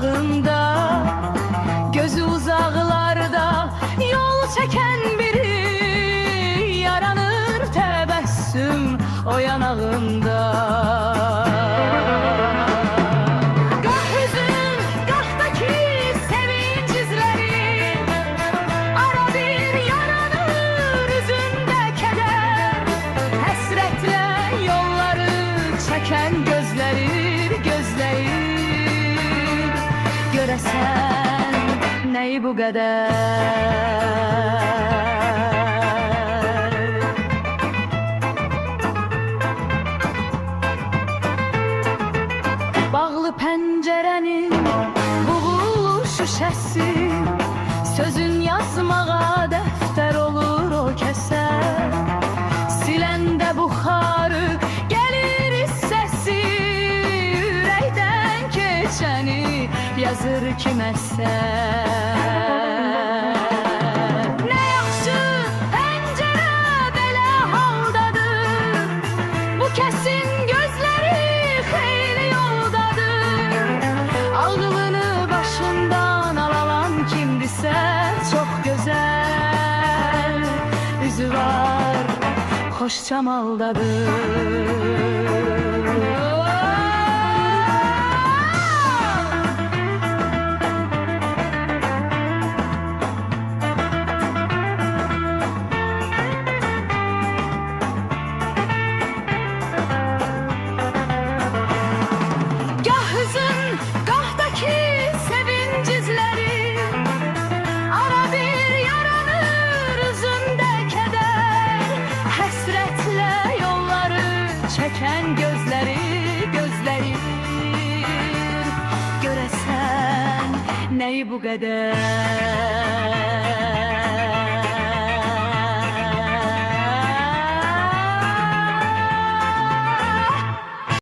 yanağında, gözü uzaklarda yol çeken biri, yaranır tebessüm o yanağında. Gah hüzün, gahtaki sevinç izleri, ara bir yaranır üzünde keder, hasretle yolları çeken gözleri, gözleri. Görəsən neyi bu qədər? Bağlı pəncərənin buğulu şüşəsi, sözün yazmağa dəftər olur o kəsər. Siləndə buxarı gəlir səsi, ürəkdən keçəni yazır kiməsə. Nə yaxşı pəncərə belə haldadır, bu kəsin gözləri xeyli yoldadır. Ağlını başından alan kimdisə çox gözəl, üzü var, xoş camaldadır. Çeken gözleri, gözleri. Görəsən neyi bu qədər?